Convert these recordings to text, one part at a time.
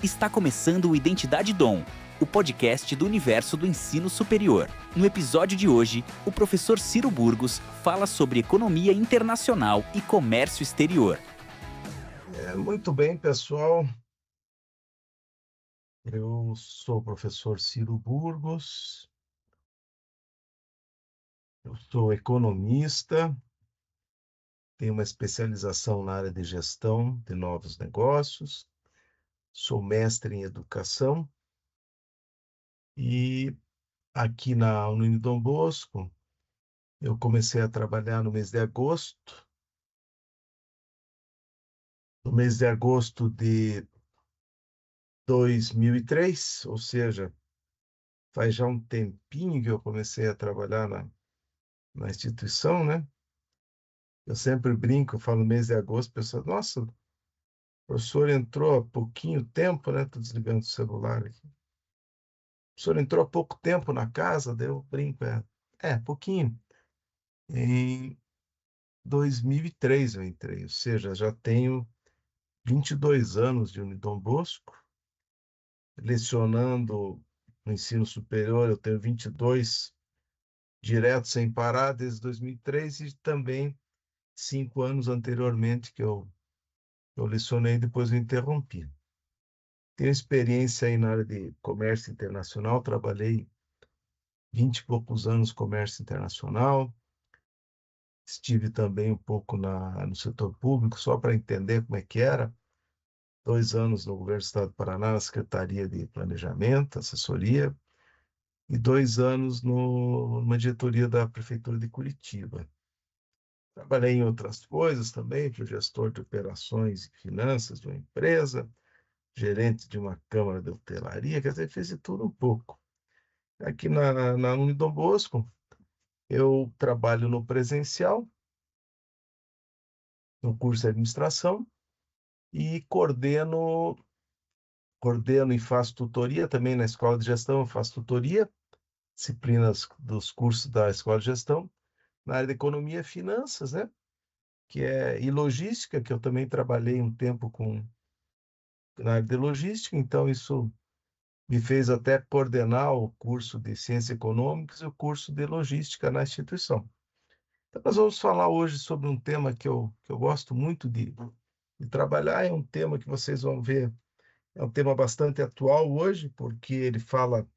Está começando o Identidade Dom, o podcast do universo do ensino superior. No episódio de hoje, o professor Ciro Burgos fala sobre economia internacional e comércio exterior. Muito bem, pessoal. Eu sou o professor Ciro Burgos, eu sou economista, tenho uma especialização na área de gestão de novos negócios, sou mestre em educação e aqui na Unidom Bosco eu comecei a trabalhar no mês de agosto. No mês de agosto de 2003, ou seja, faz já um tempinho que eu comecei a trabalhar na instituição, né? Eu sempre brinco, eu falo mês de agosto, o pessoal, nossa, o professor entrou há pouquinho tempo, né? Estou desligando o celular aqui. O professor entrou há pouco tempo na casa, daí eu brinco, pouquinho. Em 2003 eu entrei, ou seja, já tenho 22 anos de Unidom Bosco, lecionando no ensino superior, eu tenho 22 direto sem parar desde 2003 e também 5 anos anteriormente que eu lecionei, depois eu interrompi. Tenho experiência aí na área de comércio internacional, trabalhei 20 e poucos anos no comércio internacional, estive também um pouco no setor público, só para entender como é que era, 2 anos no governo do Estado do Paraná, na Secretaria de Planejamento, Assessoria, e 2 anos numa diretoria da Prefeitura de Curitiba. Trabalhei em outras coisas também, fui gestor de operações e finanças de uma empresa, gerente de uma câmara de hotelaria, quer dizer, fiz de tudo um pouco. Aqui na Unidom Bosco, eu trabalho no presencial, no curso de administração, e coordeno e faço tutoria também na escola de gestão, eu faço tutoria, disciplinas dos cursos da escola de gestão, na área de economia e finanças, né? E logística, que eu também trabalhei um tempo na área de logística, então isso me fez até coordenar o curso de Ciências Econômicas e o curso de Logística na instituição. Então, nós vamos falar hoje sobre um tema que eu gosto muito de trabalhar, é um tema que vocês vão ver, é um tema bastante atual hoje, porque ele fala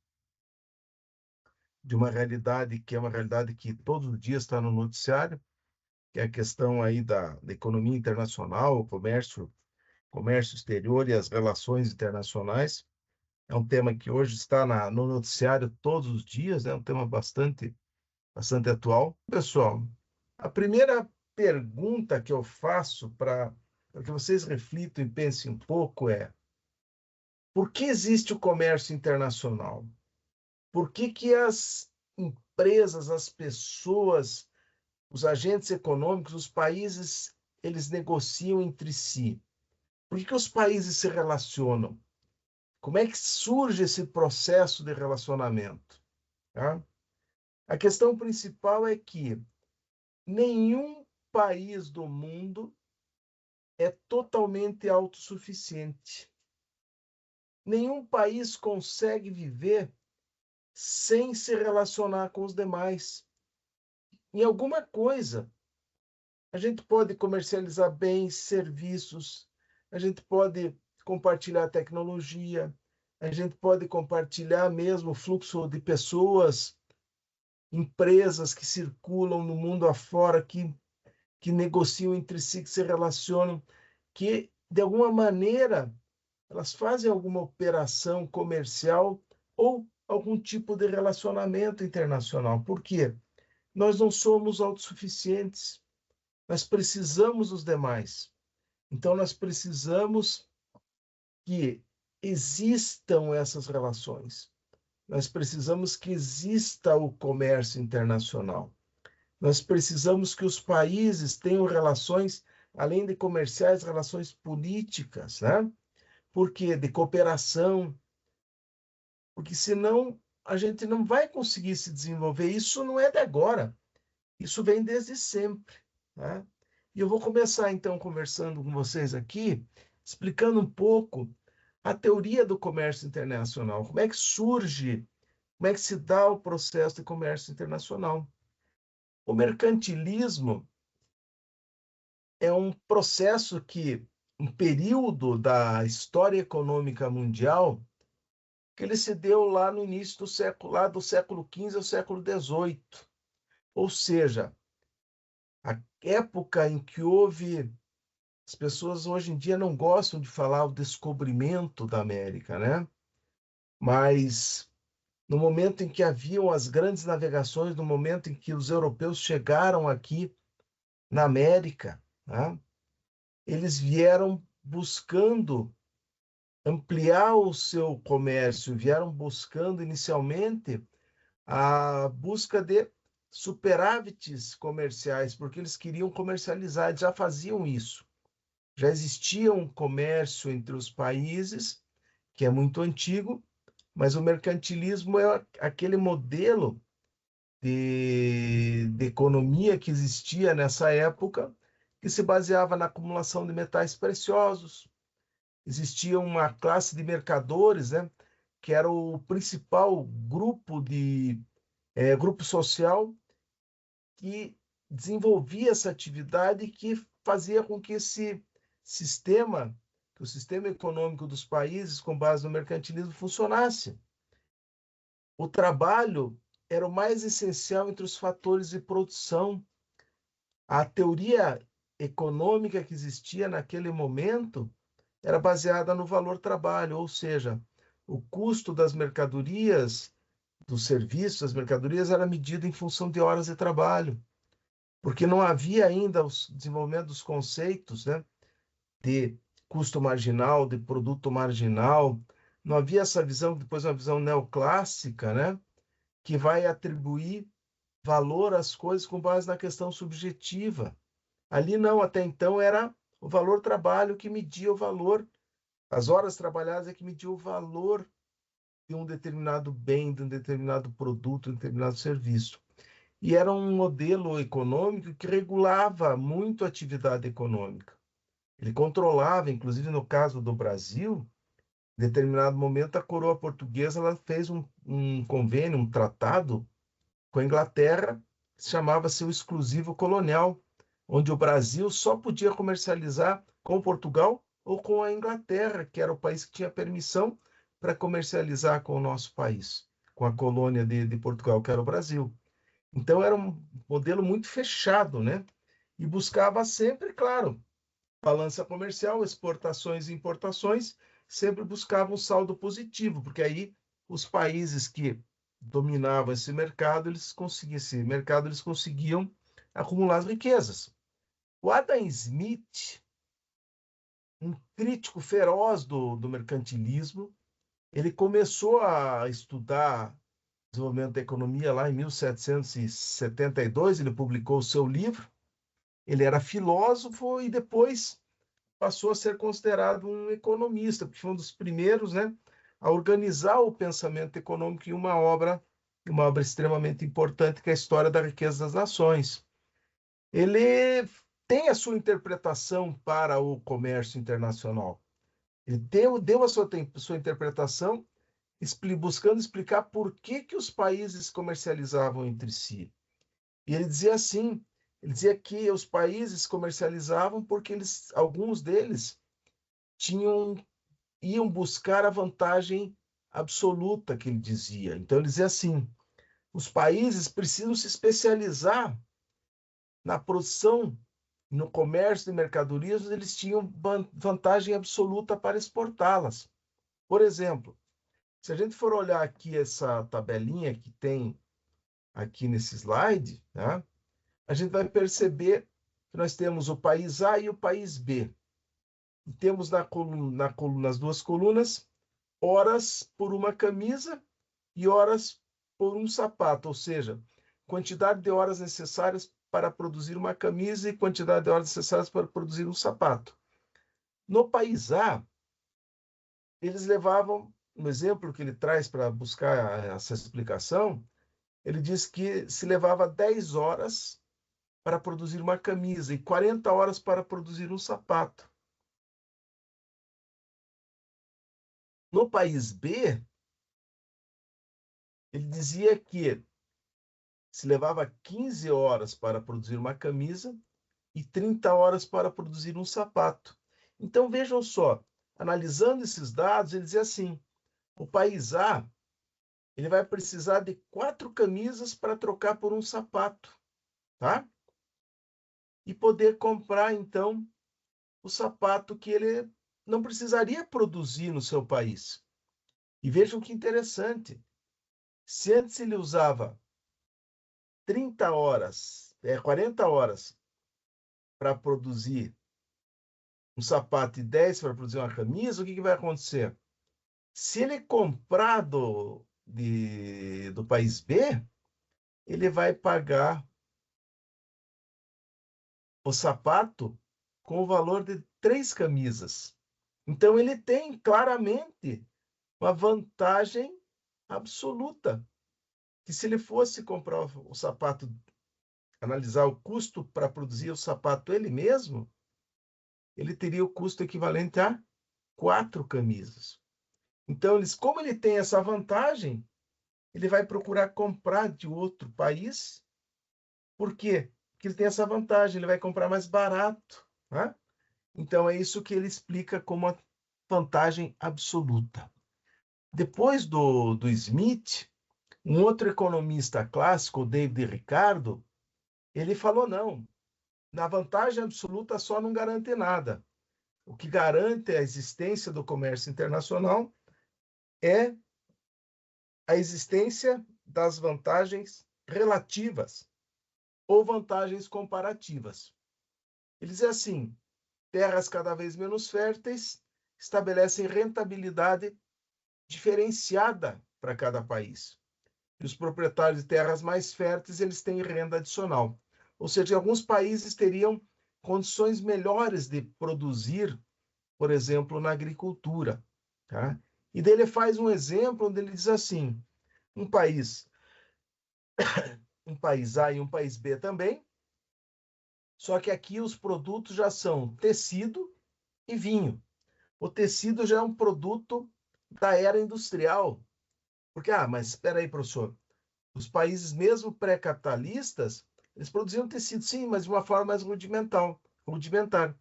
de uma realidade que é uma realidade que todos os dias está no noticiário, que é a questão aí da economia internacional, o comércio exterior e as relações internacionais. É um tema que hoje está no noticiário todos os dias, é um tema bastante atual. Pessoal, a primeira pergunta que eu faço para que vocês reflitam e pensem um pouco é: por que existe o comércio internacional? Por que as empresas, as pessoas, os agentes econômicos, os países, eles negociam entre si? Por que os países se relacionam? Como é que surge esse processo de relacionamento? Tá? A questão principal é que nenhum país do mundo é totalmente autossuficiente. Nenhum país consegue viver sem se relacionar com os demais. Em alguma coisa, a gente pode comercializar bens, serviços, a gente pode compartilhar tecnologia, a gente pode compartilhar mesmo o fluxo de pessoas, empresas que circulam no mundo afora, que negociam entre si, que se relacionam, que de alguma maneira elas fazem alguma operação comercial ou algum tipo de relacionamento internacional. Por quê? Nós não somos autossuficientes, nós precisamos dos demais. Então, nós precisamos que existam essas relações. Nós precisamos que exista o comércio internacional. Nós precisamos que os países tenham relações, além de comerciais, relações políticas, né? Porque de cooperação, porque senão a gente não vai conseguir se desenvolver. Isso não é de agora, isso vem desde sempre, né? E eu vou começar então conversando com vocês aqui, explicando um pouco a teoria do comércio internacional. Como é que surge, como é que se dá o processo de comércio internacional? O mercantilismo é um processo que, um período da história econômica mundial, que ele se deu lá no início do século, lá do século XV ao século XVIII. Ou seja, a época em que houve. As pessoas hoje em dia não gostam de falar o descobrimento da América, né? Mas no momento em que haviam as grandes navegações, no momento em que os europeus chegaram aqui na América, né? Eles vieram buscando ampliar o seu comércio, vieram buscando inicialmente a busca de superávites comerciais, porque eles queriam comercializar, eles já faziam isso. Já existia um comércio entre os países, que é muito antigo, mas o mercantilismo é aquele modelo de economia que existia nessa época, que se baseava na acumulação de metais preciosos. Existia uma classe de mercadores, né, que era o principal grupo social que desenvolvia essa atividade e que fazia com que esse sistema, que o sistema econômico dos países com base no mercantilismo funcionasse. O trabalho era o mais essencial entre os fatores de produção. A teoria econômica que existia naquele momento era baseada no valor trabalho, ou seja, o custo das mercadorias, dos serviços, das mercadorias era medido em função de horas de trabalho, porque não havia ainda o desenvolvimento dos conceitos, né, de custo marginal, de produto marginal, não havia essa visão, depois uma visão neoclássica, né, que vai atribuir valor às coisas com base na questão subjetiva. Ali não, até então era o valor trabalho que media o valor, as horas trabalhadas é que media o valor de um determinado bem, de um determinado produto, de um determinado serviço. E era um modelo econômico que regulava muito a atividade econômica. Ele controlava, inclusive no caso do Brasil, em determinado momento a coroa portuguesa ela fez um convênio, um tratado com a Inglaterra, que chamava-se o exclusivo colonial, onde o Brasil só podia comercializar com Portugal ou com a Inglaterra, que era o país que tinha permissão para comercializar com o nosso país, com a colônia de Portugal, que era o Brasil. Então era um modelo muito fechado, né? E buscava sempre, claro, balança comercial, exportações e importações, sempre buscavam um saldo positivo, porque aí os países que dominavam esse mercado, eles conseguiam acumular as riquezas. O Adam Smith, um crítico feroz do mercantilismo, ele começou a estudar desenvolvimento da economia lá em 1772, ele publicou o seu livro, ele era filósofo e depois passou a ser considerado um economista, porque foi um dos primeiros, né, a organizar o pensamento econômico em uma obra extremamente importante, que é a História da Riqueza das Nações. Ele tem a sua interpretação para o comércio internacional. Ele deu a sua interpretação buscando explicar por que os países comercializavam entre si. E ele dizia assim, ele dizia que os países comercializavam porque alguns deles tinham iam buscar a vantagem absoluta, que ele dizia. Então ele dizia assim: os países precisam se especializar na produção, no comércio de mercadorias, eles tinham vantagem absoluta para exportá-las. Por exemplo, se a gente for olhar aqui essa tabelinha que tem aqui nesse slide, né, a gente vai perceber que nós temos o país A e o país B. E temos nas duas colunas horas por uma camisa e horas por um sapato, ou seja, quantidade de horas necessárias para produzir uma camisa e quantidade de horas necessárias para produzir um sapato. No país A, eles levavam, no exemplo que ele traz para buscar essa explicação, ele diz que se levava 10 horas para produzir uma camisa e 40 horas para produzir um sapato. No país B, ele dizia que se levava 15 horas para produzir uma camisa e 30 horas para produzir um sapato. Então, vejam só, analisando esses dados, ele dizia assim, o país A, ele vai precisar de 4 camisas para trocar por um sapato, tá? E poder comprar, então, o sapato que ele não precisaria produzir no seu país. E vejam que interessante. Se antes ele usava 30 horas, 40 horas para produzir um sapato e 10 para produzir uma camisa, o que vai acontecer? Se ele comprar do país B, ele vai pagar o sapato com o valor de 3 camisas. Então, ele tem claramente uma vantagem absoluta. Que se ele fosse comprar o sapato, analisar o custo para produzir o sapato ele mesmo, ele teria o custo equivalente a 4 camisas. Então, como ele tem essa vantagem, ele vai procurar comprar de outro país. Por quê? Porque ele tem essa vantagem, ele vai comprar mais barato. Né? Então, é isso que ele explica como a vantagem absoluta. Depois do Smith, um outro economista clássico, o David Ricardo, ele falou: não, na vantagem absoluta só não garante nada. O que garante a existência do comércio internacional é a existência das vantagens relativas ou vantagens comparativas. Ele diz assim: terras cada vez menos férteis estabelecem rentabilidade diferenciada para cada país. E os proprietários de terras mais férteis, eles têm renda adicional. Ou seja, alguns países teriam condições melhores de produzir, por exemplo, na agricultura. Tá? E daí ele faz um exemplo onde ele diz assim: um país A e um país B também, só que aqui os produtos já são tecido e vinho. O tecido já é um produto da era industrial. Porque, mas espera aí, professor, os países mesmo pré-capitalistas, eles produziam tecido, sim, mas de uma forma mais rudimentar,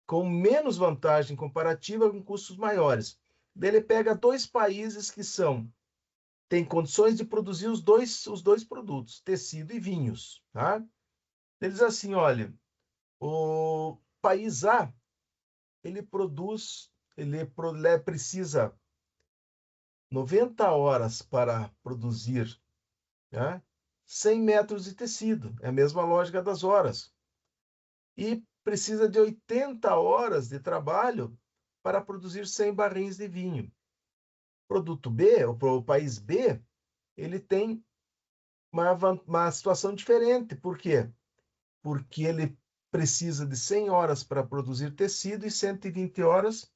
com menos vantagem comparativa, com custos maiores. Daí ele pega 2 países que têm condições de produzir os dois produtos, tecido e vinhos. Tá? Ele diz assim: olha, o país A, ele produz, ele precisa 90 horas para produzir, né, 100 metros de tecido. É a mesma lógica das horas. E precisa de 80 horas de trabalho para produzir 100 barris de vinho. Produto B, o país B, ele tem uma situação diferente. Por quê? Porque ele precisa de 100 horas para produzir tecido e 120 horas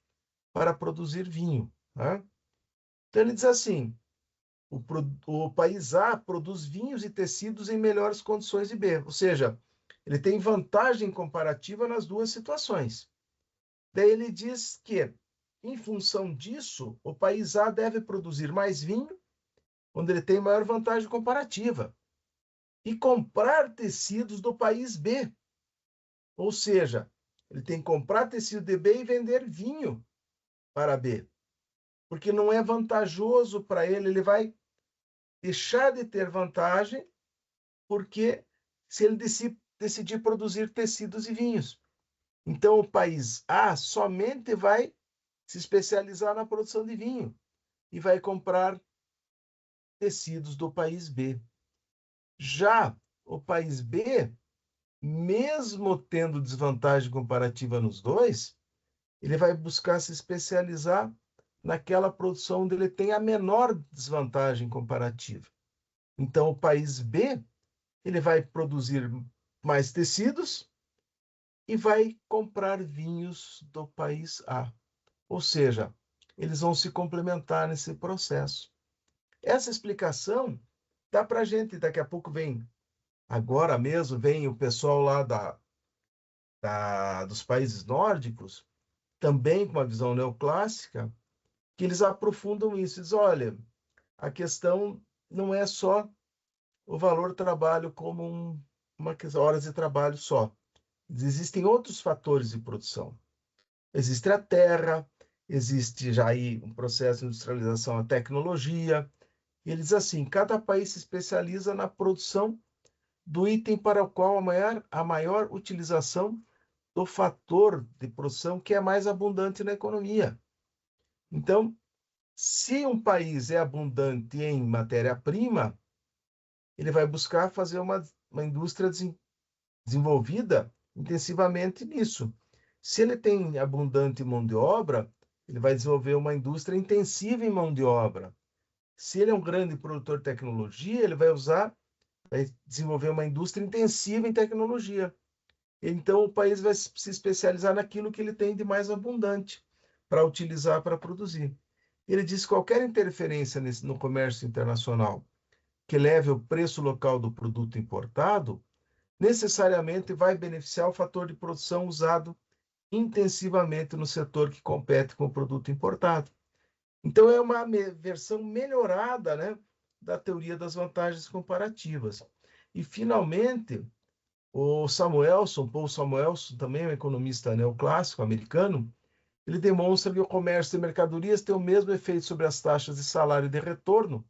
para produzir vinho. Né? Então, ele diz assim: o país A produz vinhos e tecidos em melhores condições de B, ou seja, ele tem vantagem comparativa nas duas situações. Daí ele diz que, em função disso, o país A deve produzir mais vinho, onde ele tem maior vantagem comparativa, e comprar tecidos do país B, ou seja, ele tem que comprar tecido de B e vender vinho para B, porque não é vantajoso para ele, ele vai deixar de ter vantagem, porque se ele decidir produzir tecidos e vinhos. Então, o país A somente vai se especializar na produção de vinho e vai comprar tecidos do país B. Já o país B, mesmo tendo desvantagem comparativa nos dois, ele vai buscar se especializar naquela produção onde ele tem a menor desvantagem comparativa. Então, o país B, ele vai produzir mais tecidos e vai comprar vinhos do país A. Ou seja, eles vão se complementar nesse processo. Essa explicação dá para a gente, daqui a pouco agora mesmo vem o pessoal lá dos países nórdicos, também com uma visão neoclássica, que eles aprofundam isso. Diz, olha, a questão não é só o valor do trabalho como uma horas de trabalho só. Existem outros fatores de produção. Existe a terra, existe já aí um processo de industrialização, a tecnologia. E ele diz assim, cada país se especializa na produção do item para o qual a maior utilização do fator de produção que é mais abundante na economia. Então, se um país é abundante em matéria-prima, ele vai buscar fazer uma indústria desenvolvida intensivamente nisso. Se ele tem abundante mão de obra, ele vai desenvolver uma indústria intensiva em mão de obra. Se ele é um grande produtor de tecnologia, ele vai desenvolver uma indústria intensiva em tecnologia. Então, o país vai se especializar naquilo que ele tem de mais abundante para utilizar para produzir. Ele diz que qualquer interferência no comércio internacional que leve o preço local do produto importado, necessariamente vai beneficiar o fator de produção usado intensivamente no setor que compete com o produto importado. Então, é uma versão melhorada, né, da teoria das vantagens comparativas. E, finalmente, o Paul Samuelson, também um economista neoclássico americano, ele demonstra que o comércio de mercadorias tem o mesmo efeito sobre as taxas de salário de retorno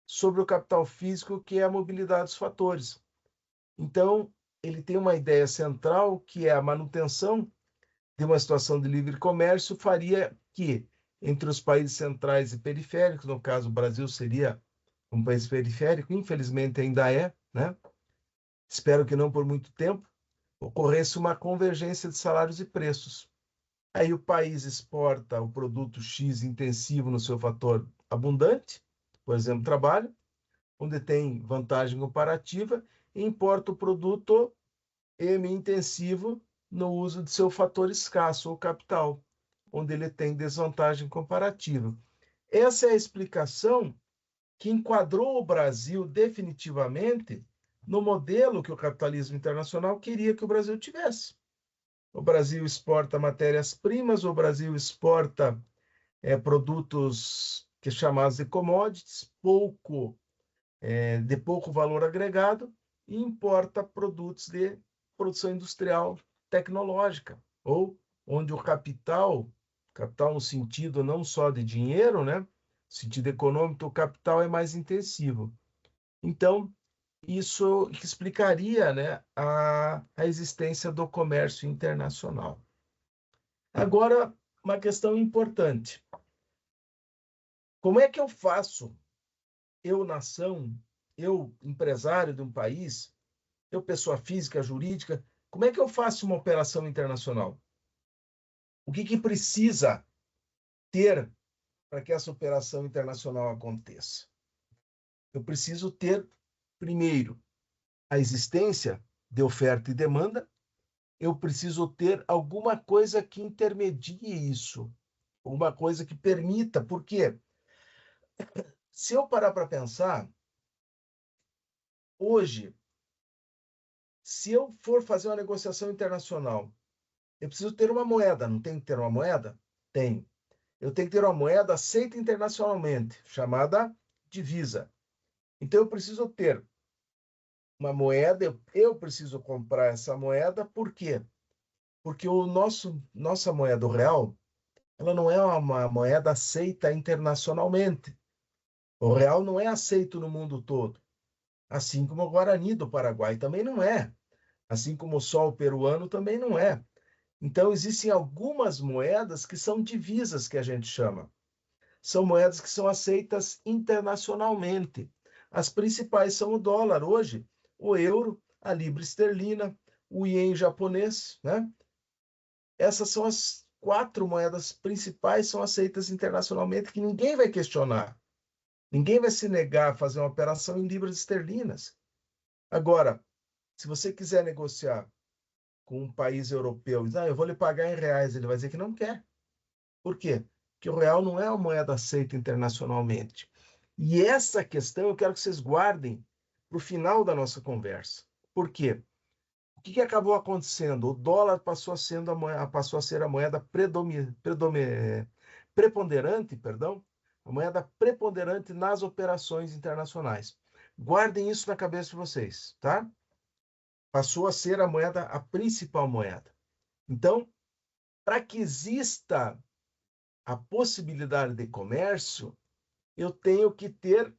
sobre o capital físico, que é a mobilidade dos fatores. Então, ele tem uma ideia central, que é a manutenção de uma situação de livre comércio faria que, entre os países centrais e periféricos, no caso o Brasil seria um país periférico, infelizmente ainda é, né? Espero que não por muito tempo, ocorresse uma convergência de salários e preços. Aí o país exporta o produto X intensivo no seu fator abundante, por exemplo, trabalho, onde tem vantagem comparativa, e importa o produto M intensivo no uso de seu fator escasso ou capital, onde ele tem desvantagem comparativa. Essa é a explicação que enquadrou o Brasil definitivamente no modelo que o capitalismo internacional queria que o Brasil tivesse. O Brasil exporta matérias-primas, o Brasil exporta produtos que chamados de commodities, de pouco valor agregado, e importa produtos de produção industrial tecnológica, ou onde o capital no sentido não só de dinheiro, né? No sentido econômico, o capital é mais intensivo. Então, isso explicaria, né, a existência do comércio internacional. Agora, uma questão importante. Como é que eu faço, eu, nação, eu, empresário de um país, eu, pessoa física, jurídica, como é que eu faço uma operação internacional? O que precisa ter para que essa operação internacional aconteça? Eu preciso ter, primeiro, a existência de oferta e demanda. Eu preciso ter alguma coisa que intermedie isso, uma coisa que permita. Por quê? Se eu parar para pensar, hoje, se eu for fazer uma negociação internacional, eu preciso ter uma moeda, não tem que ter uma moeda? Tenho. Eu tenho que ter uma moeda aceita internacionalmente, chamada divisa. Então, eu preciso ter uma moeda, eu preciso comprar essa moeda, por quê? Porque nossa moeda, o real, ela não é uma moeda aceita internacionalmente. O real não é aceito no mundo todo, assim como o Guarani do Paraguai também não é, assim como o sol peruano também não é. Então, existem algumas moedas que são divisas, que a gente chama. São moedas que são aceitas internacionalmente. As principais são o dólar hoje, o euro, a libra esterlina, o ien japonês, né? Essas são as 4 moedas principais, são aceitas internacionalmente, que ninguém vai questionar. Ninguém vai se negar a fazer uma operação em libras esterlinas. Agora, se você quiser negociar com um país europeu, eu vou lhe pagar em reais, ele vai dizer que não quer. Por quê? Porque o real não é uma moeda aceita internacionalmente. E essa questão eu quero que vocês guardem para o final da nossa conversa. Por quê? O que acabou acontecendo? O dólar passou a ser a moeda preponderante, perdão, a moeda preponderante nas operações internacionais. Guardem isso na cabeça de vocês, tá? Passou a ser a moeda, a principal moeda. Então, para que exista a possibilidade de comércio, eu tenho que ter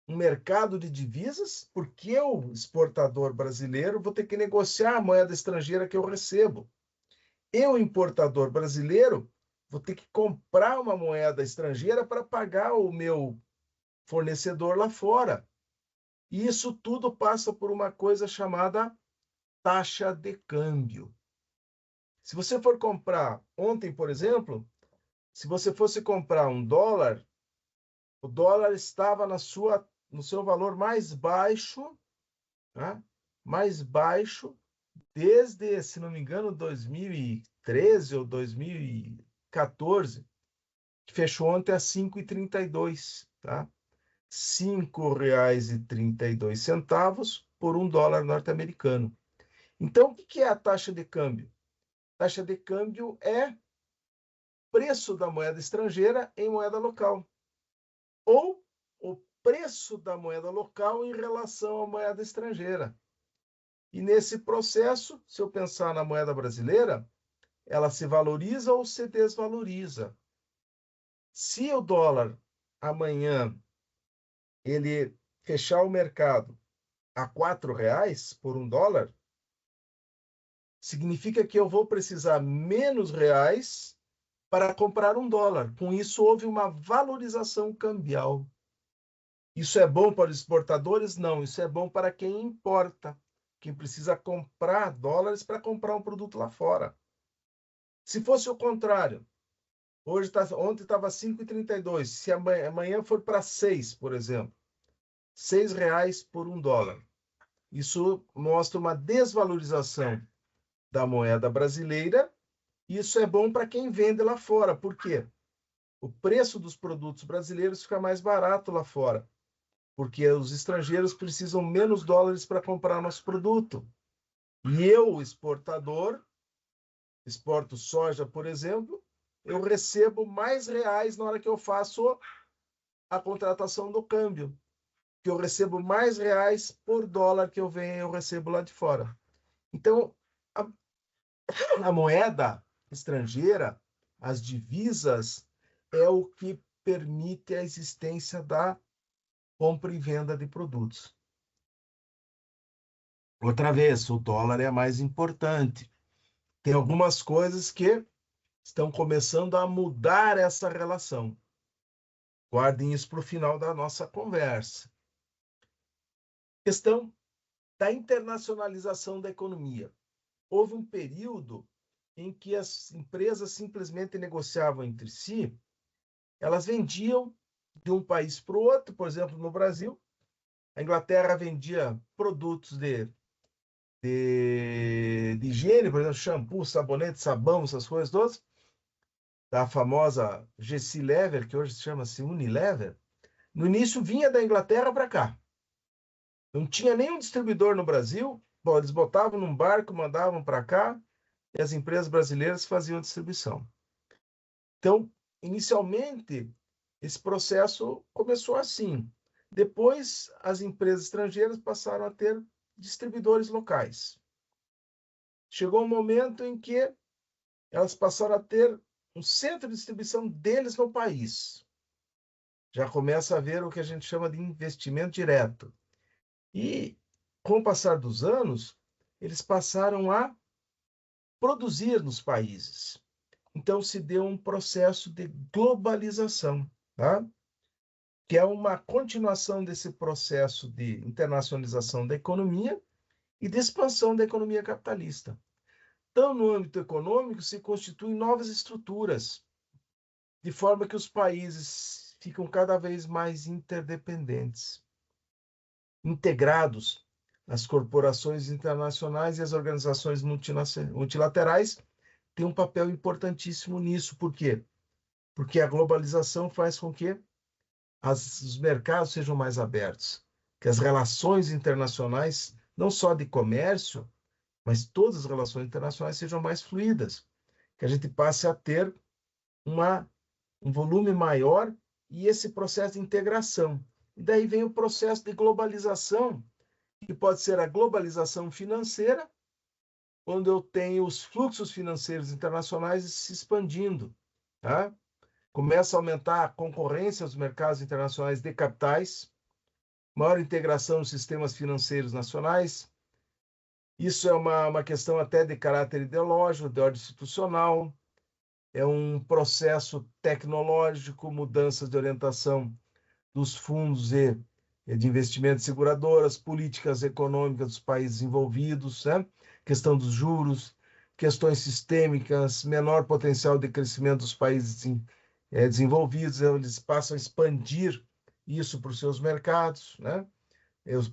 um mercado de divisas, porque eu, exportador brasileiro, vou ter que negociar a moeda estrangeira que eu recebo. Eu, importador brasileiro, vou ter que comprar uma moeda estrangeira para pagar o meu fornecedor lá fora. E isso tudo passa por uma coisa chamada taxa de câmbio. Se você for comprar, ontem, por exemplo, se você fosse comprar $1, o dólar estava no seu valor mais baixo, tá? Mais baixo desde, se não me engano, 2013 ou 2014, que fechou ontem a 5,32, tá? R$ 5,32 por $1 norte-americano. Então, o que é a taxa de câmbio? A taxa de câmbio é preço da moeda estrangeira em moeda local, ou o preço da moeda local em relação à moeda estrangeira. E nesse processo, se eu pensar na moeda brasileira, ela se valoriza ou se desvaloriza. Se o dólar amanhã ele fechar o mercado a R$ 4 por $1, significa que eu vou precisar menos reais para comprar $1. Com isso, houve uma valorização cambial. Isso é bom para os exportadores? Não, isso é bom para quem importa, quem precisa comprar dólares para comprar um produto lá fora. Se fosse o contrário, ontem estava 5,32, se amanhã for para 6, por exemplo, R$ 6 por $1. Isso mostra uma desvalorização da moeda brasileira. Isso é bom para quem vende lá fora. Por quê? O preço dos produtos brasileiros fica mais barato lá fora, porque os estrangeiros precisam menos dólares para comprar nosso produto. E eu, exportador, exporto soja, por exemplo, eu recebo mais reais na hora que eu faço a contratação do câmbio, que eu recebo mais reais por dólar que eu recebo lá de fora. Então, a moeda estrangeira, as divisas, é o que permite a existência da compra e venda de produtos. Outra vez, o dólar é a mais importante. Tem algumas coisas que estão começando a mudar essa relação. Guardem isso para o final da nossa conversa. Questão da internacionalização da economia. Houve um período em que as empresas simplesmente negociavam entre si, elas vendiam de um país para o outro, por exemplo, no Brasil, a Inglaterra vendia produtos de higiene, por exemplo, shampoo, sabonete, sabão, essas coisas todas, da famosa GC Lever, que hoje chama-se Unilever, no início vinha da Inglaterra para cá. Não tinha nenhum distribuidor no Brasil. Bom, eles botavam num barco, mandavam para cá, e as empresas brasileiras faziam a distribuição. Então, inicialmente, esse processo começou assim. Depois, as empresas estrangeiras passaram a ter distribuidores locais. Chegou um momento em que elas passaram a ter um centro de distribuição deles no país. Já começa a haver o que a gente chama de investimento direto. E, com o passar dos anos, eles passaram a produzir nos países. Então, se deu um processo de globalização, tá? Que é uma continuação desse processo de internacionalização da economia e de expansão da economia capitalista. Então, no âmbito econômico, se constituem novas estruturas, de forma que os países ficam cada vez mais interdependentes, integrados. As corporações internacionais e as organizações multilaterais têm um papel importantíssimo nisso. Por quê? Porque a globalização faz com que os mercados sejam mais abertos, que as relações internacionais, não só de comércio, mas todas as relações internacionais sejam mais fluídas, que a gente passe a ter um volume maior e esse processo de integração. E daí vem o processo de globalização, que pode ser a globalização financeira, onde eu tenho os fluxos financeiros internacionais se expandindo, tá? Começa a aumentar a concorrência aos mercados internacionais de capitais, maior integração nos sistemas financeiros nacionais. Isso é uma questão até de caráter ideológico, de ordem institucional, é um processo tecnológico, mudanças de orientação dos fundos de investimento de seguradoras, políticas econômicas dos países envolvidos, né? Questão dos juros, questões sistêmicas, menor potencial de crescimento dos países desenvolvidos, eles passam a expandir isso para os seus mercados, né?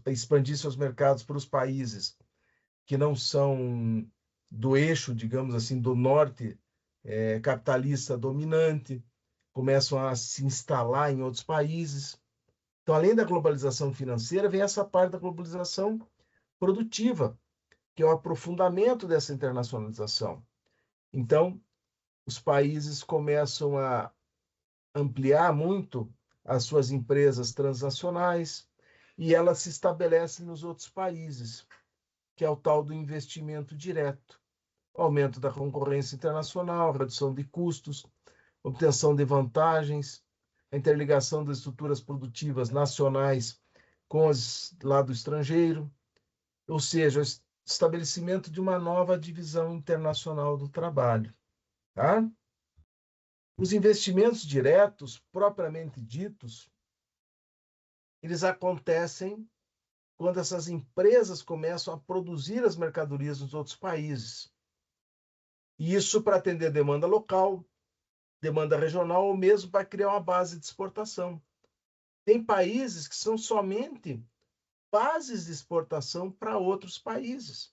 Expandir seus mercados para os países que não são do eixo, digamos assim, do norte capitalista dominante, começam a se instalar em outros países. Então, além da globalização financeira, vem essa parte da globalização produtiva, que é o aprofundamento dessa internacionalização. Então, os países começam a ampliar muito as suas empresas transnacionais e elas se estabelecem nos outros países, que é o tal do investimento direto, aumento da concorrência internacional, redução de custos, obtenção de vantagens, a interligação das estruturas produtivas nacionais com as lá do estrangeiro, ou seja, o estabelecimento de uma nova divisão internacional do trabalho. Tá? Os investimentos diretos, propriamente ditos, eles acontecem quando essas empresas começam a produzir as mercadorias nos outros países. E isso para atender demanda local, demanda regional ou mesmo para criar uma base de exportação. Tem países que são somente bases de exportação para outros países.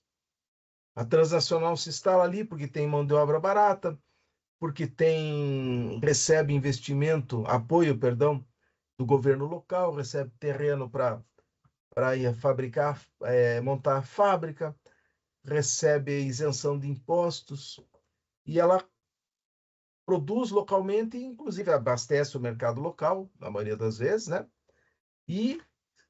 A transnacional se instala ali porque tem mão de obra barata, porque recebe investimento, apoio, perdão, do governo local, recebe terreno para ir fabricar, montar a fábrica, recebe isenção de impostos e ela produz localmente, inclusive abastece o mercado local, na maioria das vezes, né? E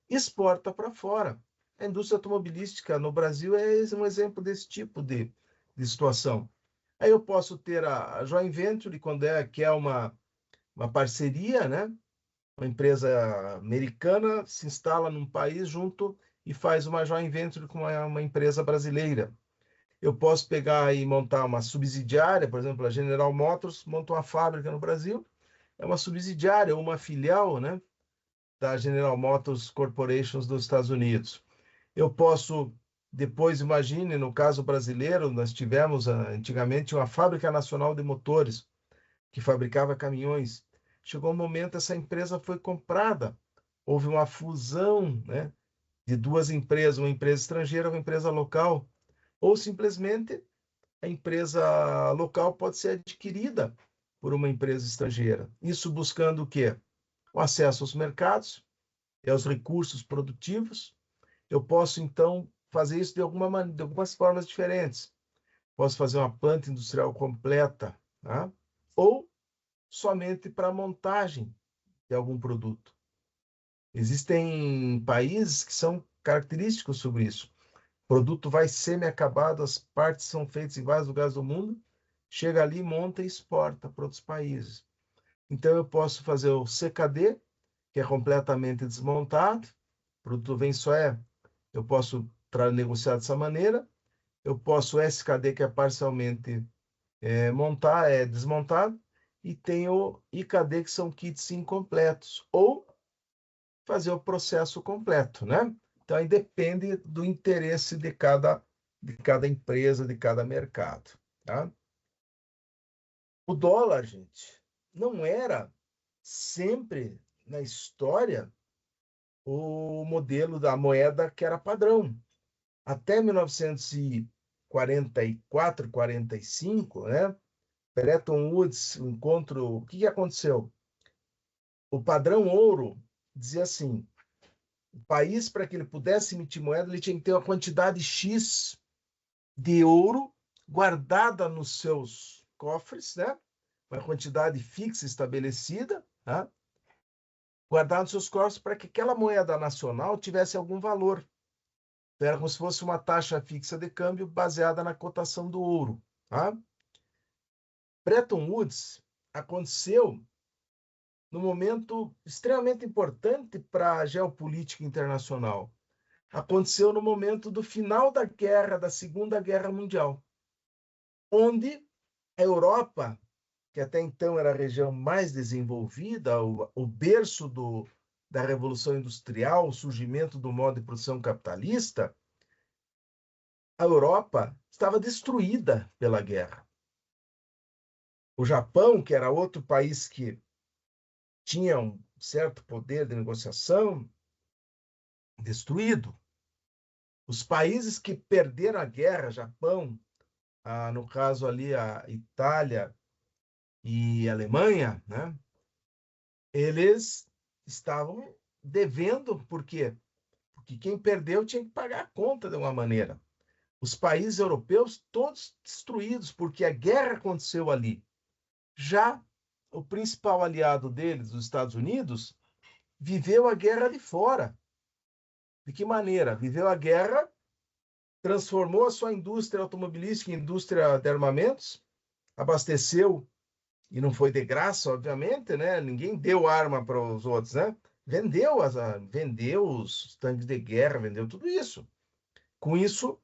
exporta para fora. A indústria automobilística no Brasil é um exemplo desse tipo de situação. Aí eu posso ter a joint venture, quando que é uma parceria, né? Uma empresa americana se instala num país junto e faz uma joint venture com uma empresa brasileira. Eu posso pegar e montar uma subsidiária, por exemplo, a General Motors monta uma fábrica no Brasil, é uma subsidiária ou uma filial, né, da General Motors Corporation dos Estados Unidos. Eu posso, depois, imagine, no caso brasileiro, nós tivemos antigamente uma fábrica nacional de motores que fabricava caminhões. Chegou um momento, essa empresa foi comprada. Houve uma fusão, né, de duas empresas, uma empresa estrangeira, uma empresa local, ou simplesmente a empresa local pode ser adquirida por uma empresa estrangeira. Isso buscando o quê? O acesso aos mercados e aos recursos produtivos. Eu posso, então, fazer isso de algumas formas diferentes. Posso fazer uma planta industrial completa, tá? Ou somente para montagem de algum produto. Existem países que são característicos sobre isso. O produto vai semi-acabado, as partes são feitas em vários lugares do mundo, chega ali, monta e exporta para outros países. Então, eu posso fazer o CKD, que é completamente desmontado, o produto vem eu posso negociar dessa maneira. Eu posso o SKD, que é parcialmente desmontado, e tem o IKD, que são kits incompletos, ou fazer o processo completo, né? Então, aí depende do interesse de cada empresa, de cada mercado, tá? O dólar, gente, não era sempre na história o modelo da moeda que era padrão. Até 1944, 45, né? Bretton Woods, o encontro, o que aconteceu? O padrão ouro dizia assim: o país, para que ele pudesse emitir moeda, ele tinha que ter uma quantidade X de ouro guardada nos seus cofres, né? uma quantidade fixa estabelecida, tá? Guardar nos seus cofres para que aquela moeda nacional tivesse algum valor. Era como se fosse uma taxa fixa de câmbio baseada na cotação do ouro. Tá? Bretton Woods aconteceu num momento extremamente importante para a geopolítica internacional. Aconteceu no momento do final da Segunda Guerra Mundial, onde a Europa, que até então era a região mais desenvolvida, o berço da Revolução Industrial, o surgimento do modo de produção capitalista, a Europa estava destruída pela guerra. O Japão, que era outro país que tinha um certo poder de negociação, destruído. Os países que perderam a guerra, Japão, no caso ali a Itália e a Alemanha, né? Eles estavam devendo, por quê? Porque quem perdeu tinha que pagar a conta de alguma maneira. Os países europeus todos destruídos, porque a guerra aconteceu ali. Já o principal aliado deles, os Estados Unidos, viveu a guerra de fora. De que maneira? Viveu a guerra, transformou a sua indústria automobilística em indústria de armamentos, abasteceu, e não foi de graça, obviamente, né? Ninguém deu arma para os outros, né? Vendeu os tanques de guerra, vendeu tudo isso. Com isso,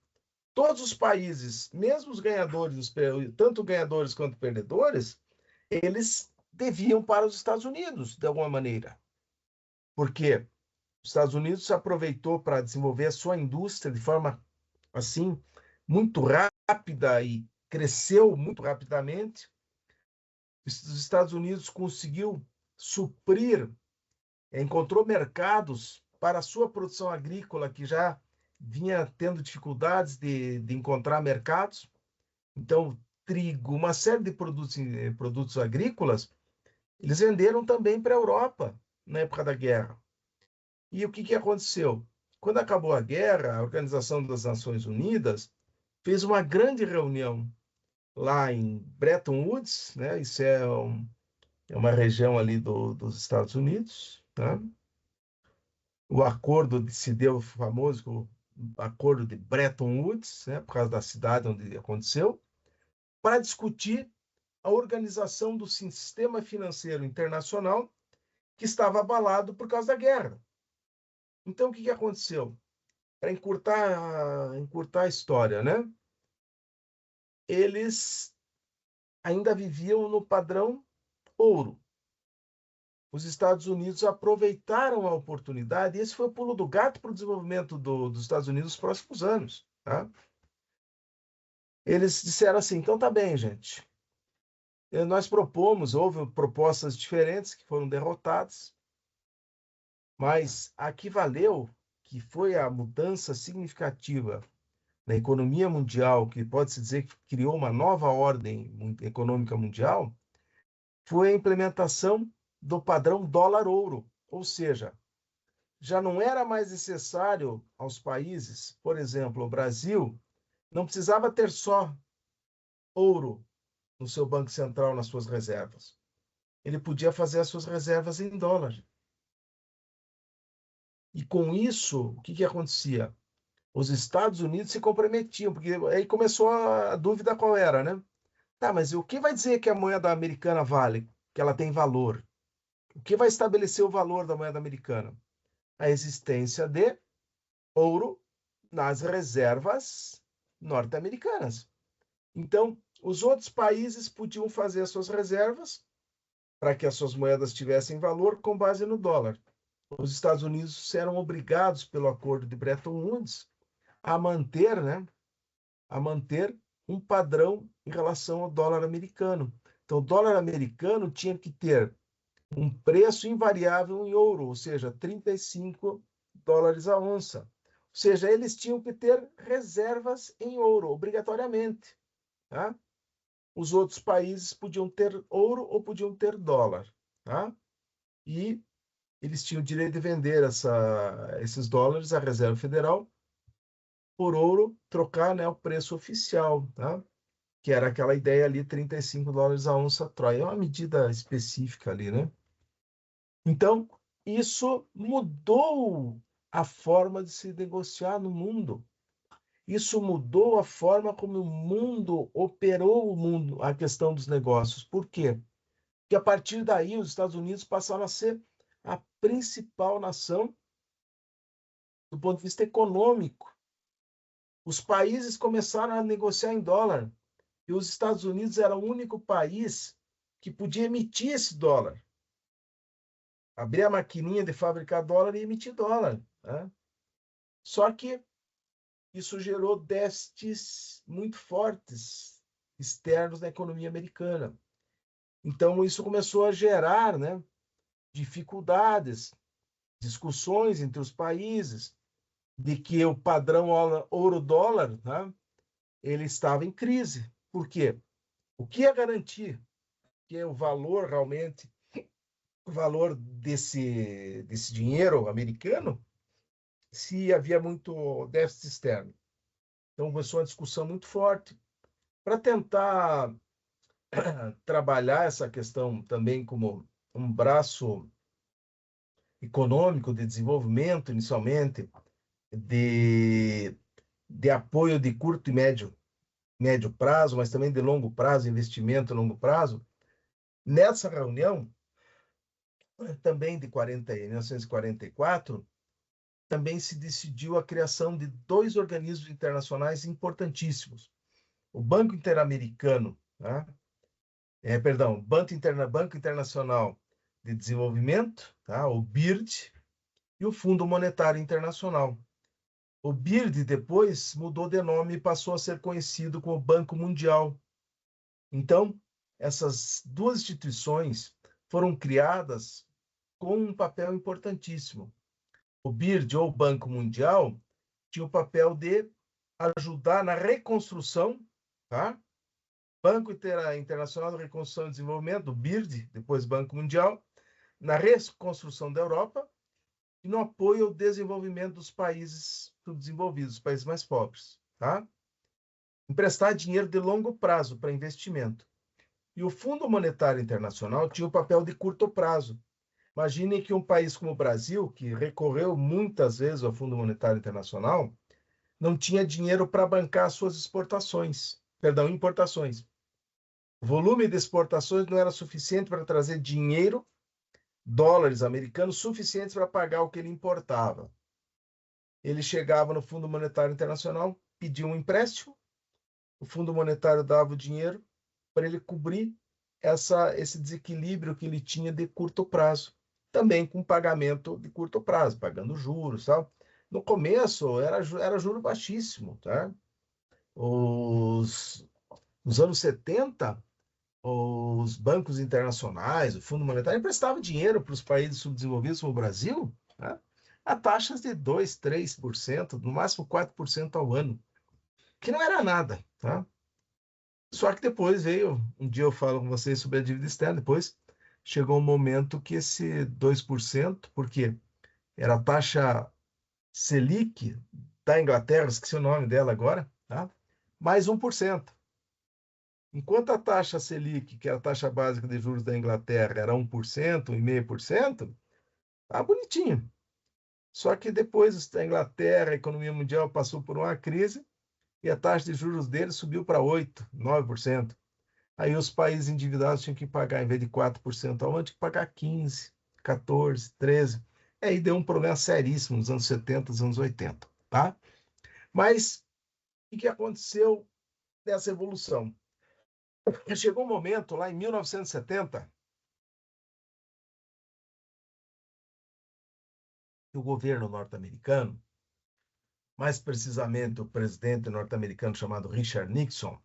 todos os países, mesmo os ganhadores, tanto ganhadores quanto perdedores, eles deviam para os Estados Unidos, de alguma maneira. Por quê? Os Estados Unidos se aproveitou para desenvolver a sua indústria de forma assim muito rápida e cresceu muito rapidamente. Os Estados Unidos conseguiu suprir, encontrou mercados para a sua produção agrícola que já vinha tendo dificuldades de encontrar mercados. Então, trigo, uma série de produtos agrícolas, eles venderam também para a Europa na época da guerra. E o que aconteceu? Quando acabou a guerra, a Organização das Nações Unidas fez uma grande reunião lá em Bretton Woods, né? Isso é uma região ali dos Estados Unidos, tá? O acordo se deu famoso, o acordo de Bretton Woods, né? Por causa da cidade onde aconteceu, para discutir a organização do sistema financeiro internacional que estava abalado por causa da guerra. Então, o que aconteceu? Para encurtar a história, né? Eles ainda viviam no padrão ouro. Os Estados Unidos aproveitaram a oportunidade, e esse foi o pulo do gato para o desenvolvimento dos Estados Unidos nos próximos anos. Tá? Eles disseram assim: então tá bem, gente. Nós propomos, houve propostas diferentes que foram derrotadas, mas a que valeu, que foi a mudança significativa na economia mundial, que pode-se dizer que criou uma nova ordem econômica mundial, foi a implementação do padrão dólar-ouro, ou seja, já não era mais necessário aos países, por exemplo, o Brasil, não precisava ter só ouro no seu Banco Central, nas suas reservas. Ele podia fazer as suas reservas em dólar. E com isso, o que acontecia? Os Estados Unidos se comprometiam, porque aí começou a dúvida qual era, né? Tá, mas o que vai dizer que a moeda americana vale, que ela tem valor? O que vai estabelecer o valor da moeda americana? A existência de ouro nas reservas norte-americanas. Então, os outros países podiam fazer as suas reservas para que as suas moedas tivessem valor com base no dólar. Os Estados Unidos eram obrigados pelo acordo de Bretton Woods a manter, né, a manter um padrão em relação ao dólar americano. Então, o dólar americano tinha que ter um preço invariável em ouro, ou seja, 35 dólares a onça. Ou seja, eles tinham que ter reservas em ouro, obrigatoriamente. Tá? Os outros países podiam ter ouro ou podiam ter dólar. Tá? E eles tinham o direito de vender esses dólares à Reserva Federal por ouro, trocar, né, o preço oficial. Tá? que era aquela ideia ali, $35 a onça Troy. É uma medida específica ali, né? Então, isso mudou a forma de se negociar no mundo. Isso mudou a forma como o mundo operou o mundo, a questão dos negócios. Por quê? Porque a partir daí os Estados Unidos passaram a ser a principal nação do ponto de vista econômico. Os países começaram a negociar em dólar e os Estados Unidos era o único país que podia emitir esse dólar. Abrir a maquininha de fabricar dólar e emitir dólar, né? Só que isso gerou déficits muito fortes externos na economia americana. Então, isso começou a gerar, né, dificuldades, discussões entre os países, de que o padrão ouro-dólar, né, ele estava em crise. Por quê? O que ia garantir que o valor realmente, o valor desse dinheiro americano, se havia muito déficit externo? Então, começou uma discussão muito forte para tentar trabalhar essa questão também como um braço econômico de desenvolvimento, inicialmente, de apoio de curto e médio prazo, mas também de longo prazo, investimento a longo prazo. Nessa reunião, também de 1944, também se decidiu a criação de dois organismos internacionais importantíssimos. O Banco Interamericano, né? Banco Internacional de Desenvolvimento, tá? O BIRD, e o Fundo Monetário Internacional. O BIRD depois mudou de nome e passou a ser conhecido como Banco Mundial. Então, essas duas instituições foram criadas com um papel importantíssimo. O BIRD, ou Banco Mundial, tinha o papel de ajudar na reconstrução, tá? Banco Internacional de Reconstrução e Desenvolvimento, o BIRD, depois Banco Mundial, na reconstrução da Europa e no apoio ao desenvolvimento dos países subdesenvolvidos, os países mais pobres, tá? Emprestar dinheiro de longo prazo para investimento. E o Fundo Monetário Internacional tinha o papel de curto prazo. Imagine que um país como o Brasil, que recorreu muitas vezes ao Fundo Monetário Internacional, não tinha dinheiro para bancar suas importações. O volume de exportações não era suficiente para trazer dinheiro, dólares americanos, suficientes para pagar o que ele importava. Ele chegava no Fundo Monetário Internacional, pedia um empréstimo, o Fundo Monetário dava o dinheiro para ele cobrir esse desequilíbrio que ele tinha de curto prazo, também com pagamento de curto prazo, pagando juros, tal. No começo era juro baixíssimo, tá? Nos anos 70, os bancos internacionais, o Fundo Monetário, emprestavam dinheiro para os países subdesenvolvidos como o Brasil, né, a taxas de 2%, 3%, no máximo 4% ao ano, que não era nada. Tá? Só que depois veio, um dia eu falo com vocês sobre a dívida externa, depois chegou um momento que esse 2%, porque era a taxa Selic da Inglaterra, esqueci o nome dela agora, tá? Mais 1%. Enquanto a taxa Selic, que é a taxa básica de juros da Inglaterra, era 1%, 1,5%, tá bonitinho. Só que depois a Inglaterra, a economia mundial passou por uma crise e a taxa de juros deles subiu para 8%, 9%. Aí os países endividados tinham que pagar, em vez de 4% ao ano, tinham que pagar 15%, 14%, 13%. Aí deu um problema seríssimo nos anos 70, nos anos 80, tá? Mas o que aconteceu nessa evolução? Chegou um momento, lá em 1970, que o governo norte-americano, mais precisamente o presidente norte-americano chamado Richard Nixon,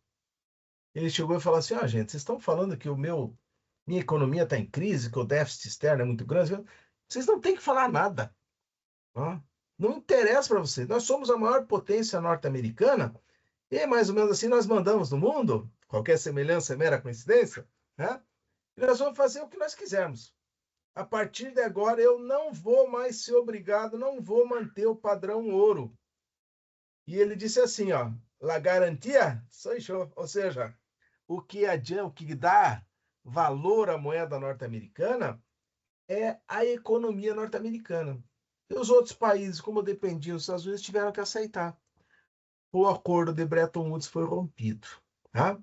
ele chegou e falou assim: gente, vocês estão falando que minha economia está em crise, que o déficit externo é muito grande, vocês não têm que falar nada. Não interessa para vocês. Nós somos a maior potência norte-americana e mais ou menos assim nós mandamos no mundo. Qualquer semelhança é mera coincidência, né? E nós vamos fazer o que nós quisermos. A partir de agora, eu não vou mais ser obrigado, não vou manter o padrão ouro. E ele disse assim, ó, la garantia, soy yo. Ou seja, o que dá valor à moeda norte-americana é a economia norte-americana. E os outros países, como dependiam dos Estados Unidos, tiveram que aceitar. O acordo de Bretton Woods foi rompido. Tá?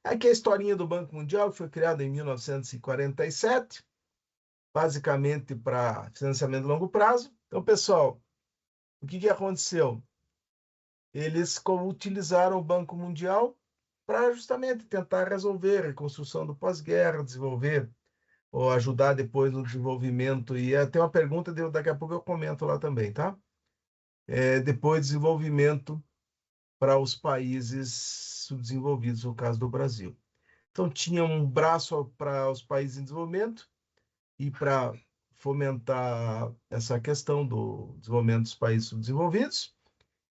Aqui a historinha do Banco Mundial, que foi criado em 1947, basicamente para financiamento de longo prazo. Então, pessoal, o que aconteceu? Eles utilizaram o Banco Mundial para justamente tentar resolver a reconstrução do pós-guerra, desenvolver ou ajudar depois no desenvolvimento. E tem uma pergunta, daqui a pouco eu comento lá também, tá? Depois desenvolvimento para os países subdesenvolvidos, no caso do Brasil. Então, tinha um braço para os países em desenvolvimento e para fomentar essa questão do desenvolvimento dos países subdesenvolvidos,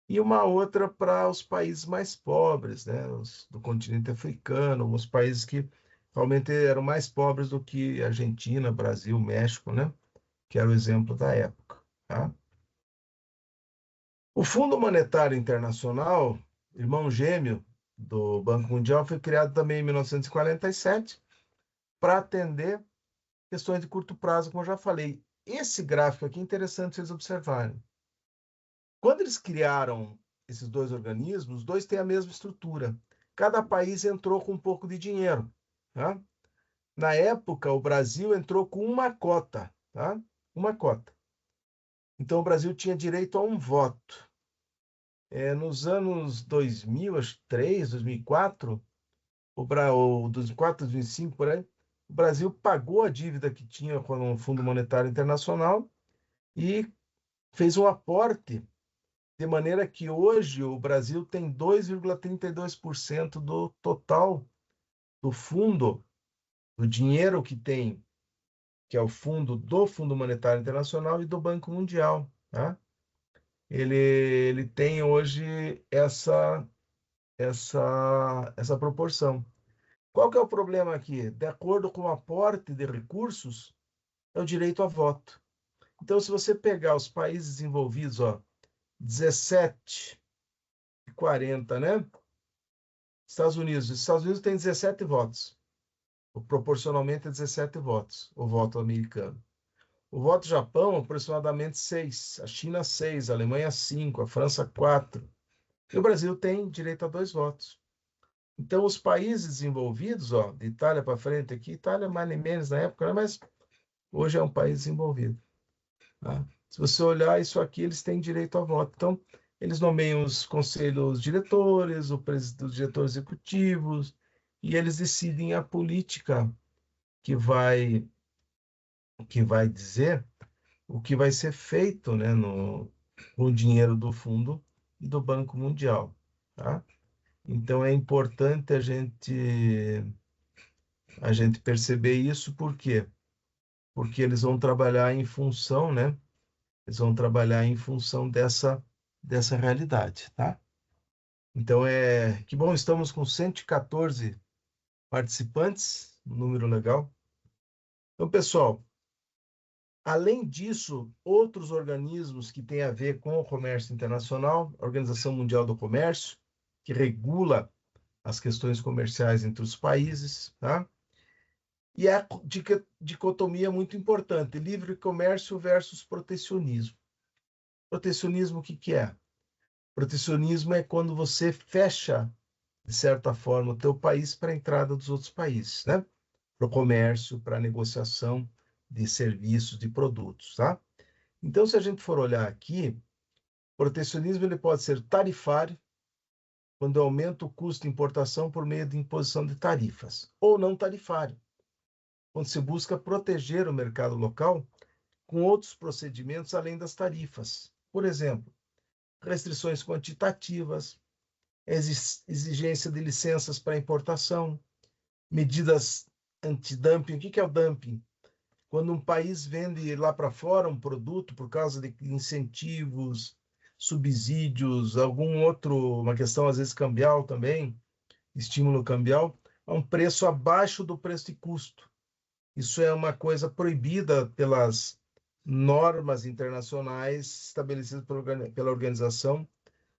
e uma outra para os países mais pobres, né, do continente africano, os países que realmente eram mais pobres do que Argentina, Brasil, México, né, que era o exemplo da época. Tá? O Fundo Monetário Internacional, irmão gêmeo do Banco Mundial, foi criado também em 1947 para atender questões de curto prazo, como eu já falei. Esse gráfico aqui é interessante vocês observarem. Quando eles criaram esses dois organismos, os dois têm a mesma estrutura. Cada país entrou com um pouco de dinheiro. Tá? Na época, o Brasil entrou com uma cota. Tá? Uma cota. Então, o Brasil tinha direito a um voto. Nos anos 2003, 2004, ou 2004, 2005, por aí, o Brasil pagou a dívida que tinha com o Fundo Monetário Internacional e fez um aporte, de maneira que hoje o Brasil tem 2,32% do total do fundo, do dinheiro que tem, que é o fundo do Fundo Monetário Internacional e do Banco Mundial. Tá? Ele tem hoje essa proporção. Qual que é o problema aqui? De acordo com o aporte de recursos, é o direito a voto. Então, se você pegar os países desenvolvidos, 17 e 40, né? Estados Unidos. Os Estados Unidos tem 17 votos. Proporcionalmente é 17 votos, o voto americano. O voto Japão, aproximadamente 6. A China, 6. A Alemanha, 5. A França, 4. E o Brasil tem direito a 2 votos. Então, os países desenvolvidos, de Itália para frente aqui, Itália mais nem menos na época, né? Mas hoje é um país desenvolvido. Tá? Se você olhar isso aqui, eles têm direito a voto. Então, eles nomeiam os conselhos diretores, os diretores executivos, e eles decidem a política que vai dizer o que vai ser feito, né, com o dinheiro do fundo e do Banco Mundial. Tá? Então, é importante a gente perceber isso, por quê? Porque eles vão trabalhar em função, né? Eles vão trabalhar em função dessa realidade, tá? Então, que bom, estamos com 114 participantes, um número legal. Então, pessoal, além disso, outros organismos que têm a ver com o comércio internacional, a Organização Mundial do Comércio, que regula as questões comerciais entre os países, tá? E a dicotomia muito importante, livre comércio versus protecionismo. Protecionismo, o que é? Protecionismo é quando você fecha, de certa forma, o teu país para a entrada dos outros países, né? Para o comércio, para a negociação de serviços, de produtos, tá? Então, se a gente for olhar aqui, protecionismo ele pode ser tarifário, quando aumenta o custo de importação por meio de imposição de tarifas, ou não tarifário, quando se busca proteger o mercado local com outros procedimentos além das tarifas. Por exemplo, restrições quantitativas, exigência de licenças para importação, medidas antidumping. O que é o dumping? Quando um país vende lá para fora um produto por causa de incentivos, subsídios, uma questão às vezes cambial também, estímulo cambial, a um preço abaixo do preço de custo. Isso é uma coisa proibida pelas normas internacionais estabelecidas pela Organização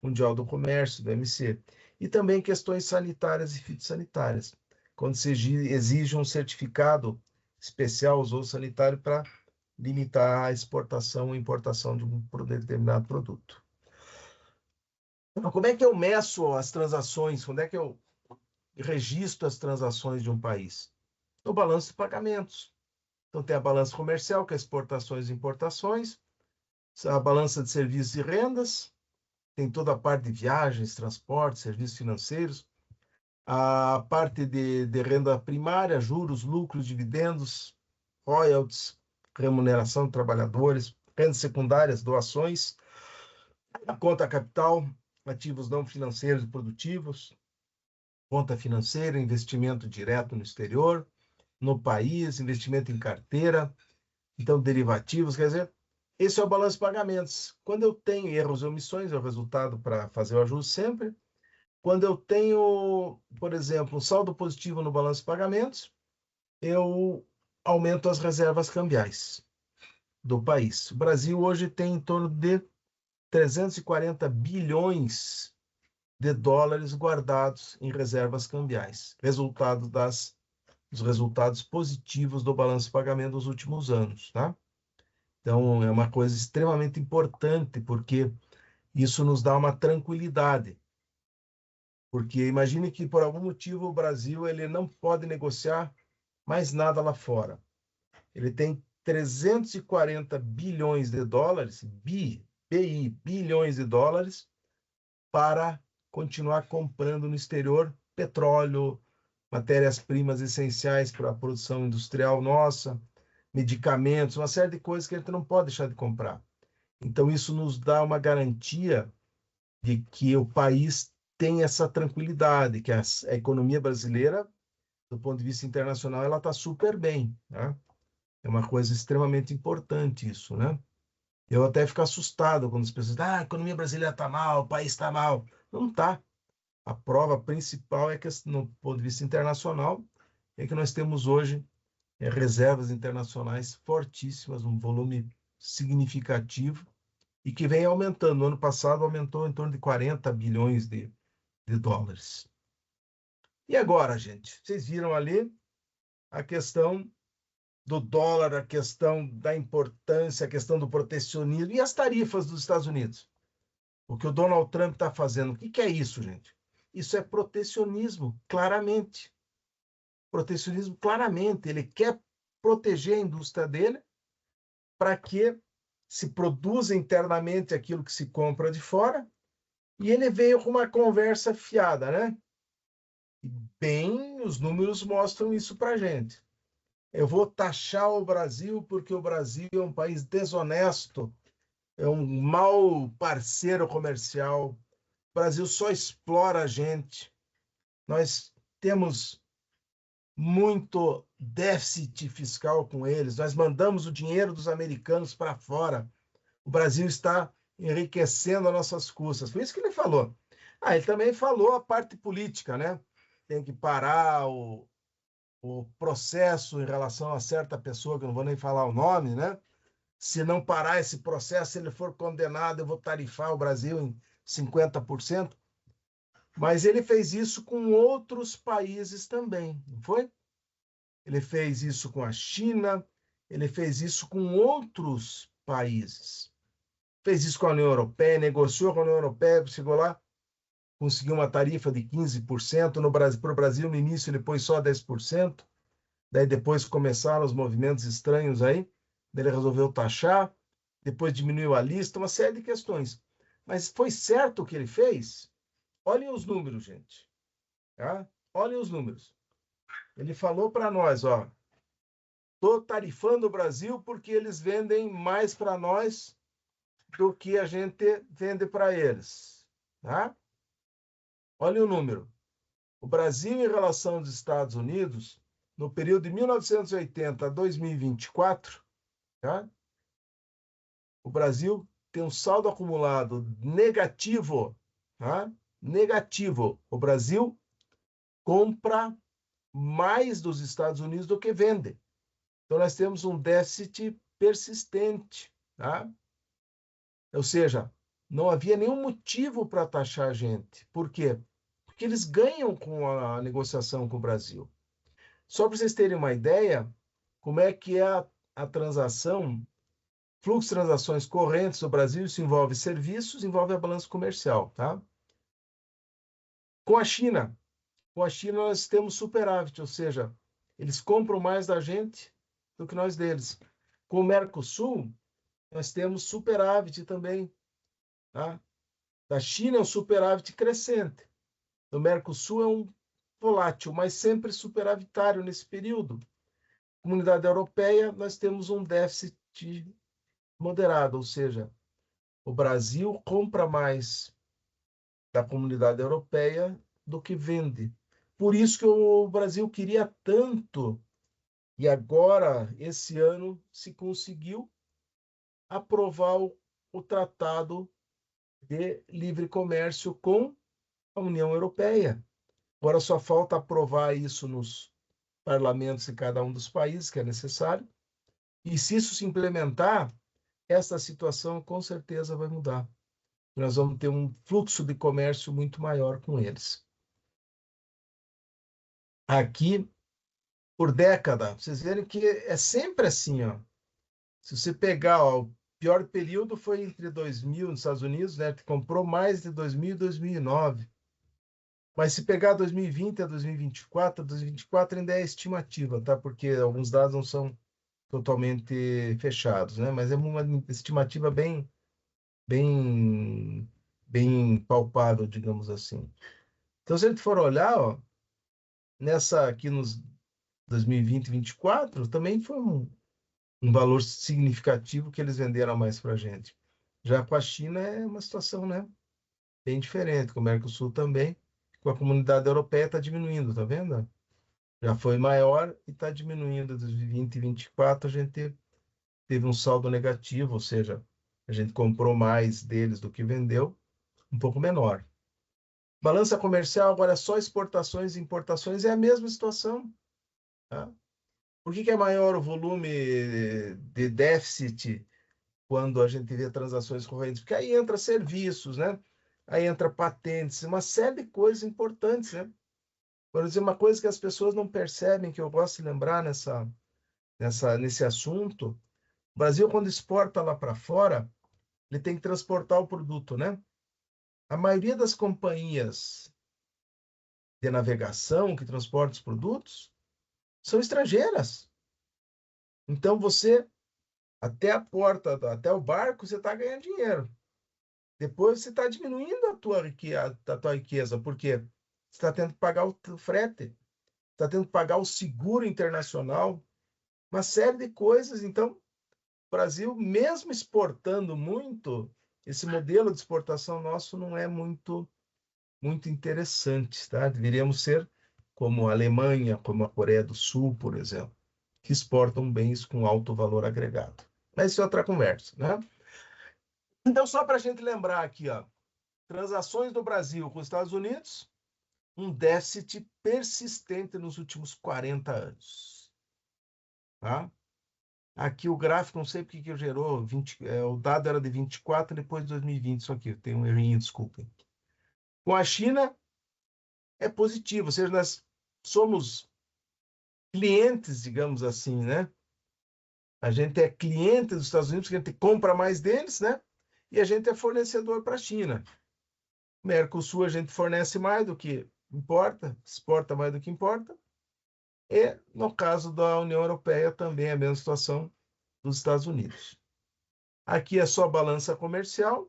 Mundial do Comércio, do OMC. E também questões sanitárias e fitossanitárias. quando se exige um certificado especial ou sanitário para limitar a exportação ou importação de um determinado produto. Então, como é que eu meço as transações? Onde é que eu registro as transações de um país? No balanço de pagamentos. Então, tem a balança comercial, que é exportações e importações, a balança de serviços e rendas, tem toda a parte de viagens, transportes, serviços financeiros, a parte de renda primária, juros, lucros, dividendos, royalties, remuneração de trabalhadores, rendas secundárias, doações, a conta capital, ativos não financeiros e produtivos, conta financeira, investimento direto no exterior, no país, investimento em carteira, então derivativos, quer dizer, esse é o balanço de pagamentos. Quando eu tenho erros e omissões, é o resultado para fazer o ajuste sempre. Quando eu tenho, por exemplo, um saldo positivo no balanço de pagamentos, eu aumento as reservas cambiais do país. O Brasil hoje tem em torno de 340 bilhões de dólares guardados em reservas cambiais, resultado dos resultados positivos do balanço de pagamento dos últimos anos, tá? Então, é uma coisa extremamente importante, porque isso nos dá uma tranquilidade. Porque imagine que, por algum motivo, o Brasil ele não pode negociar mais nada lá fora. Ele tem 340 bilhões de dólares, bilhões de dólares, para continuar comprando no exterior petróleo, matérias-primas essenciais para a produção industrial nossa, medicamentos, uma série de coisas que a gente não pode deixar de comprar. Então, isso nos dá uma garantia de que o país tem essa tranquilidade, que a economia brasileira, do ponto de vista internacional, ela está super bem, né? É uma coisa extremamente importante isso, né? Eu até fico assustado quando as pessoas dizem, a economia brasileira está mal, o país está mal. Não está. A prova principal é que, no ponto de vista internacional, é que nós temos hoje reservas internacionais fortíssimas, um volume significativo, e que vem aumentando. No ano passado, aumentou em torno de 40 bilhões de dólares. E agora, gente? Vocês viram ali a questão do dólar, a questão da importância, a questão do protecionismo e as tarifas dos Estados Unidos. O que o Donald Trump está fazendo. O que é isso, gente? Isso é protecionismo, claramente. Protecionismo, claramente. Ele quer proteger a indústria dele para que se produza internamente aquilo que se compra de fora. E ele veio com uma conversa fiada, né? E bem, os números mostram isso para a gente. Eu vou taxar o Brasil porque o Brasil é um país desonesto, é um mau parceiro comercial. O Brasil só explora a gente. Nós temos muito déficit fiscal com eles. Nós mandamos o dinheiro dos americanos para fora. O Brasil está enriquecendo as nossas custas. Foi isso que ele falou. Ele também falou a parte política, né? Tem que parar o processo em relação a certa pessoa, que eu não vou nem falar o nome, né? Se não parar esse processo, se ele for condenado, eu vou tarifar o Brasil em 50%. Mas ele fez isso com outros países também, não foi? Ele fez isso com a China, ele fez isso com outros países. Fez isso com a União Europeia, negociou com a União Europeia, chegou lá, conseguiu uma tarifa de 15%. Para o Brasil, no início, ele pôs só 10%. Daí depois começaram os movimentos estranhos aí. Ele resolveu taxar, depois diminuiu a lista, uma série de questões. Mas foi certo o que ele fez? Olhem os números, gente. Tá? Olhem os números. Ele falou para nós, ó, estou tarifando o Brasil porque eles vendem mais para nós do que a gente vende para eles. Tá? Olha o número. O Brasil, em relação aos Estados Unidos, no período de 1980 a 2024, tá? O Brasil tem um saldo acumulado negativo. Tá? Negativo. O Brasil compra mais dos Estados Unidos do que vende. Então, nós temos um déficit persistente. Tá? Ou seja, não havia nenhum motivo para taxar a gente. Por quê? Porque eles ganham com a negociação com o Brasil. Só para vocês terem uma ideia, como é que é a transação, fluxo de transações correntes do Brasil, isso envolve serviços, envolve a balança comercial, tá? Com a China nós temos superávit, ou seja, eles compram mais da gente do que nós deles. Com o Mercosul, nós temos superávit também, tá? Da China é um superávit crescente. Do Mercosul é um volátil, mas sempre superavitário nesse período. Comunidade Europeia, nós temos um déficit moderado, ou seja, o Brasil compra mais da Comunidade Europeia do que vende. Por isso que o Brasil queria tanto, e agora, esse ano, se conseguiu aprovar o Tratado de Livre Comércio com a União Europeia. Agora só falta aprovar isso nos parlamentos de cada um dos países, que é necessário. E se isso se implementar, essa situação com certeza vai mudar. Nós vamos ter um fluxo de comércio muito maior com eles. Aqui, por década, vocês verem que é sempre assim, ó. Se você pegar, ó, o pior período foi entre 2000 nos Estados Unidos, né? Comprou mais de 2000 e 2009. Mas se pegar 2020 a 2024, 2024 ainda é estimativa, tá? Porque alguns dados não são totalmente fechados, né? Mas é uma estimativa bem palpável, digamos assim. Então, se a gente for olhar, ó, nessa aqui nos 2020 e 2024, também foi um valor significativo que eles venderam mais para a gente. Já com a China é uma situação, né, bem diferente, com o Mercosul também, com a comunidade europeia está diminuindo, tá vendo? Já foi maior e está diminuindo. Dos 20 e 24 a gente teve um saldo negativo, ou seja, a gente comprou mais deles do que vendeu, um pouco menor. Balança comercial agora é só exportações e importações, é a mesma situação, tá? Por que é maior o volume de déficit quando a gente vê transações correntes? Porque aí entra serviços, né? Aí entra patentes, uma série de coisas importantes, né? Por exemplo, uma coisa que as pessoas não percebem, que eu gosto de lembrar nesse assunto, o Brasil, quando exporta lá para fora, ele tem que transportar o produto, né? A maioria das companhias de navegação que transportam os produtos são estrangeiras. Então, você, até a porta, até o barco, você está ganhando dinheiro. Depois, você está diminuindo a tua riqueza, porque você está tendo que pagar o frete, está tendo que pagar o seguro internacional, uma série de coisas. Então, o Brasil, mesmo exportando muito, esse modelo de exportação nosso não é muito interessante, tá? Deveríamos ser como a Alemanha, como a Coreia do Sul, por exemplo, que exportam bens com alto valor agregado. Mas isso é outra conversa, né? Então, só para a gente lembrar aqui, ó, transações do Brasil com os Estados Unidos, um déficit persistente nos últimos 40 anos. Tá? Aqui o gráfico, não sei porque que gerou, o dado era de 24, depois de 2020, isso aqui, tem um errinho, desculpem. Com a China, é positivo, ou seja, nós somos clientes, digamos assim, né? A gente é cliente dos Estados Unidos, que a gente compra mais deles, né? E a gente é fornecedor para a China. Mercosul, a gente fornece mais do que importa, exporta mais do que importa. E, no caso da União Europeia, também é a mesma situação dos Estados Unidos. Aqui é só balança comercial,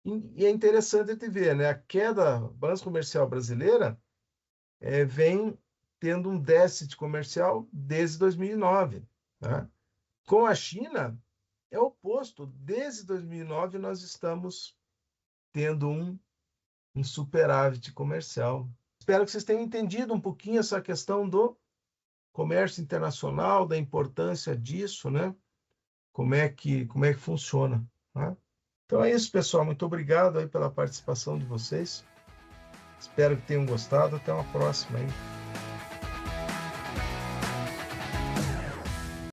e é interessante de ver, né? A queda da balança comercial brasileira vem tendo um déficit comercial desde 2009. Tá? Com a China, é o oposto. Desde 2009, nós estamos tendo um superávit comercial. Espero que vocês tenham entendido um pouquinho essa questão do comércio internacional, da importância disso, né? Como é que funciona. Tá? Então é isso, pessoal. Muito obrigado aí pela participação de vocês. Espero que tenham gostado. Até uma próxima aí.